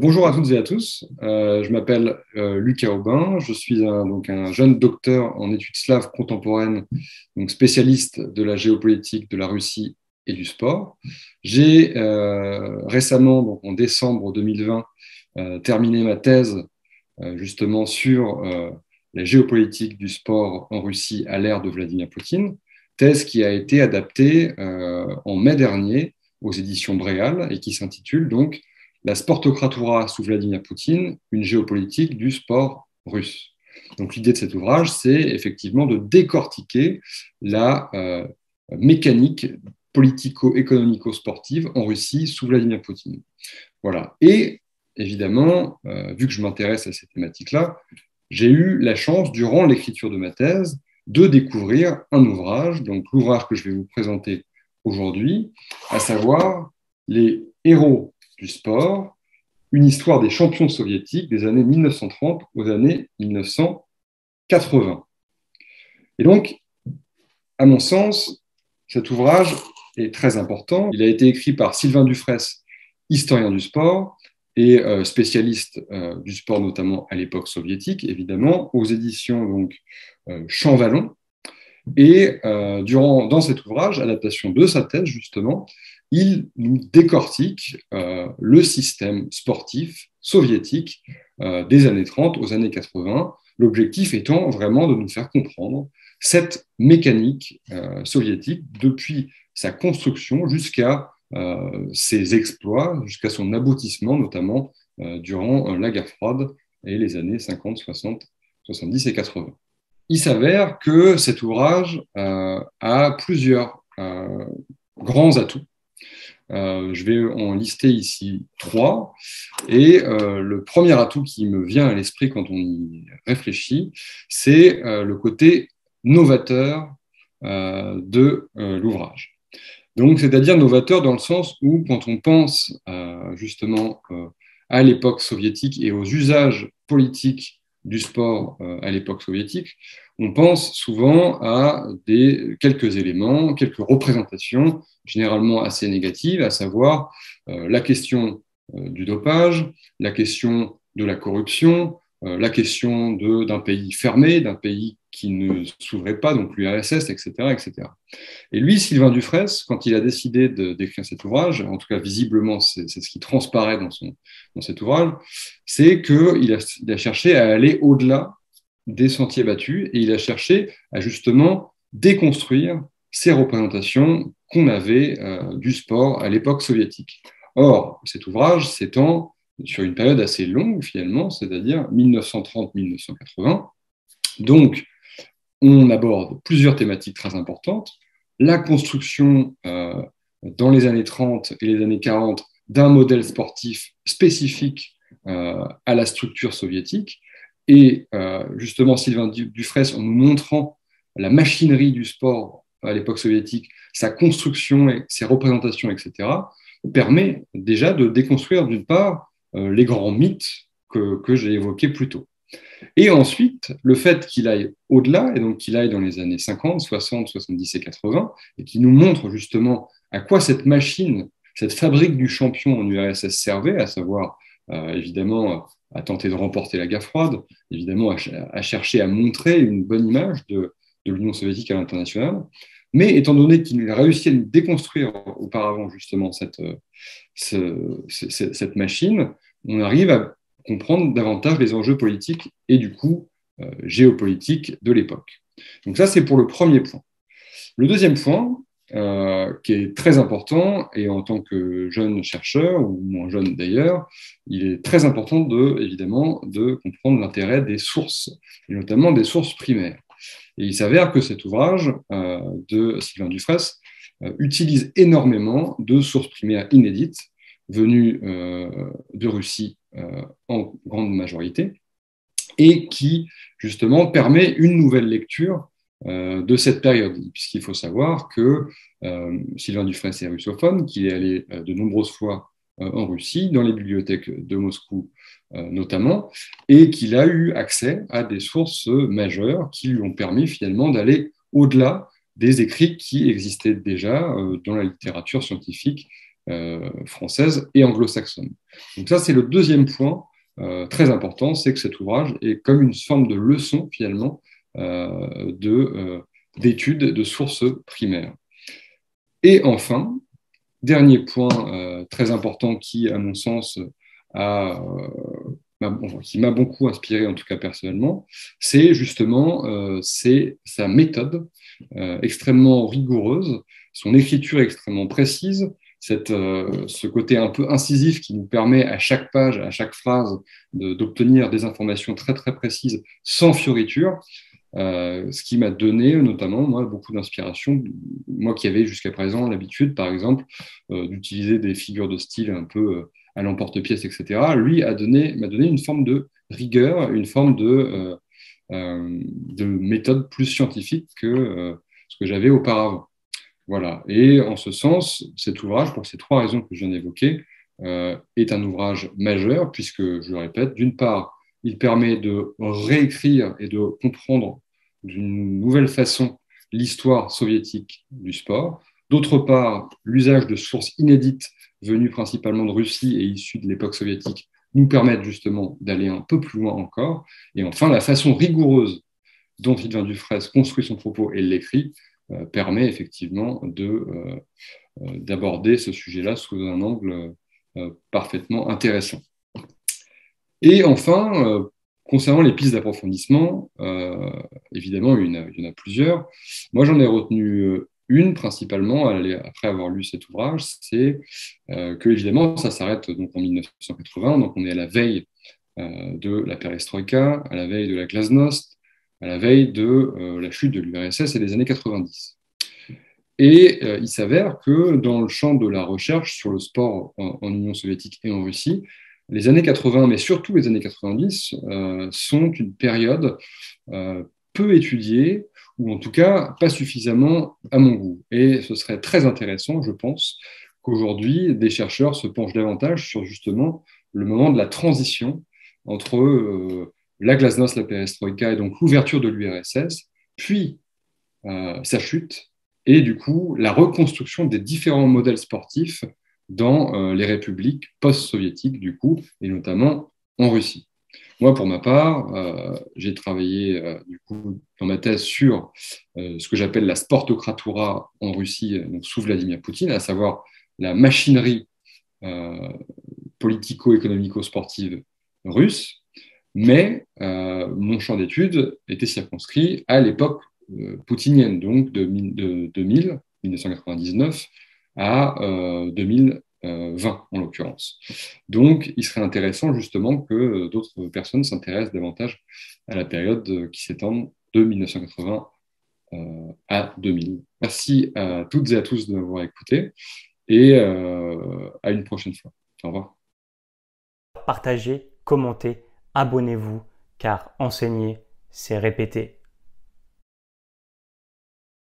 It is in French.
Bonjour à toutes et à tous, je m'appelle Lucas Aubin, je suis donc un jeune docteur en études slaves contemporaines, donc spécialiste de la géopolitique de la Russie et du sport. J'ai récemment, donc en décembre 2020, terminé ma thèse justement sur la géopolitique du sport en Russie à l'ère de Vladimir Poutine, thèse qui a été adaptée en mai dernier aux éditions Bréal et qui s'intitule donc La sportocratura sous Vladimir Poutine, une géopolitique du sport russe. Donc l'idée de cet ouvrage, c'est effectivement de décortiquer la mécanique politico-économico-sportive en Russie sous Vladimir Poutine. Voilà. Et évidemment, vu que je m'intéresse à ces thématiques-là, j'ai eu la chance, durant l'écriture de ma thèse, de découvrir un ouvrage, donc l'ouvrage que je vais vous présenter aujourd'hui, à savoir Les héros du sport, une histoire des champions soviétiques des années 1930 aux années 1980. Et donc, à mon sens, cet ouvrage est très important. Il a été écrit par Sylvain Dufraisse, historien du sport et spécialiste du sport, notamment à l'époque soviétique, évidemment, aux éditions donc, Champvallon. Et dans cet ouvrage, adaptation de sa thèse, justement, il nous décortique le système sportif soviétique des années 30 aux années 80, l'objectif étant vraiment de nous faire comprendre cette mécanique soviétique depuis sa construction jusqu'à ses exploits, jusqu'à son aboutissement, notamment durant la guerre froide et les années 50, 60, 70 et 80. Il s'avère que cet ouvrage a plusieurs grands atouts. Je vais en lister ici 3. Et le premier atout qui me vient à l'esprit quand on y réfléchit, c'est le côté novateur de l'ouvrage. Donc, c'est-à-dire novateur dans le sens où, quand on pense justement à l'époque soviétique et aux usages politiques du sport à l'époque soviétique, on pense souvent à quelques éléments, quelques représentations, généralement assez négatives, à savoir la question du dopage, la question de la corruption, la question d'un pays fermé, d'un pays qui ne s'ouvrait pas, donc l'URSS, etc., etc. Et lui, Sylvain Dufraisse, quand il a décidé d'écrire cet ouvrage, en tout cas visiblement c'est ce qui transparaît dans cet ouvrage, c'est qu'il a cherché à aller au-delà des sentiers battus et il a cherché à justement déconstruire ces représentations qu'on avait du sport à l'époque soviétique. Or, cet ouvrage s'étend sur une période assez longue finalement, c'est-à-dire 1930-1980. Donc, on aborde plusieurs thématiques très importantes. La construction dans les années 30 et les années 40 d'un modèle sportif spécifique à la structure soviétique. Et justement, Sylvain Dufraisse, en nous montrant la machinerie du sport à l'époque soviétique, sa construction, et ses représentations, etc., permet déjà de déconstruire d'une part les grands mythes que j'ai évoqués plus tôt. Et ensuite, le fait qu'il aille au-delà, et donc qu'il aille dans les années 50, 60, 70 et 80, et qui nous montre justement à quoi cette machine, cette fabrique du champion en URSS servait, à savoir évidemment à tenter de remporter la guerre froide, évidemment à chercher à montrer une bonne image de l'Union soviétique à l'international. Mais étant donné qu'il a réussi à nous déconstruire auparavant justement cette machine, on arrive à comprendre davantage les enjeux politiques et du coup géopolitiques de l'époque. Donc ça, c'est pour le premier point. Le deuxième point, qui est très important, et en tant que jeune chercheur, ou moins jeune d'ailleurs, il est très important évidemment de comprendre l'intérêt des sources, et notamment des sources primaires. Et il s'avère que cet ouvrage de Sylvain Dufraisse utilise énormément de sources primaires inédites, venues de Russie en grande majorité, et qui justement permet une nouvelle lecture de cette période, puisqu'il faut savoir que Sylvain Dufraisse est russophone, qu'il est allé de nombreuses fois en Russie, dans les bibliothèques de Moscou notamment, et qu'il a eu accès à des sources majeures qui lui ont permis finalement d'aller au-delà des écrits qui existaient déjà dans la littérature scientifique française et anglo-saxonne. Donc ça, c'est le deuxième point très important, c'est que cet ouvrage est comme une forme de leçon, finalement, d'études de sources primaires. Et enfin, dernier point très important qui, à mon sens, qui m'a beaucoup inspiré, en tout cas personnellement, c'est justement c'est sa méthode extrêmement rigoureuse, son écriture extrêmement précise, ce côté un peu incisif qui nous permet à chaque page, à chaque phrase, d'obtenir des informations très très précises sans fioriture. Ce qui m'a donné notamment moi, beaucoup d'inspiration, moi qui avais jusqu'à présent l'habitude, par exemple, d'utiliser des figures de style un peu à l'emporte-pièce, etc. Lui m'a donné une forme de rigueur, une forme de méthode plus scientifique que ce que j'avais auparavant. Voilà. Et en ce sens, cet ouvrage, pour ces trois raisons que je viens d'évoquer, est un ouvrage majeur, puisque, je le répète, d'une part, il permet de réécrire et de comprendre d'une nouvelle façon l'histoire soviétique du sport. D'autre part, l'usage de sources inédites venues principalement de Russie et issues de l'époque soviétique nous permettent justement d'aller un peu plus loin encore. Et enfin, la façon rigoureuse dont Sylvain Dufraisse construit son propos et l'écrit permet effectivement d'aborder ce sujet-là sous un angle parfaitement intéressant. Et enfin, concernant les pistes d'approfondissement, évidemment, il y en a plusieurs. Moi, j'en ai retenu une principalement, après avoir lu cet ouvrage, c'est que, évidemment, ça s'arrête donc en 1980, donc on est à la veille de la perestroïka, à la veille de la glasnost, à la veille de la chute de l'URSS et des années 90. Et il s'avère que dans le champ de la recherche sur le sport en Union soviétique et en Russie, les années 80, mais surtout les années 90, sont une période peu étudiée, ou en tout cas pas suffisamment à mon goût. Et ce serait très intéressant, je pense, qu'aujourd'hui, des chercheurs se penchent davantage sur justement le moment de la transition entre la glasnost, la perestroïka, et donc l'ouverture de l'URSS, puis sa chute, et du coup la reconstruction des différents modèles sportifs dans les républiques post-soviétiques, du coup, et notamment en Russie. Moi, pour ma part, j'ai travaillé du coup dans ma thèse sur ce que j'appelle la sportocratura en Russie, donc sous Vladimir Poutine, à savoir la machinerie politico-économico-sportive russe, mais mon champ d'études était circonscrit à l'époque poutinienne, donc de 1999 à 2020 en l'occurrence. Donc, il serait intéressant justement que d'autres personnes s'intéressent davantage à la période qui s'étend de 1980 à 2000. Merci à toutes et à tous de m'avoir écouté et à une prochaine fois. Au revoir. Partagez, commentez, abonnez-vous, car enseigner, c'est répéter.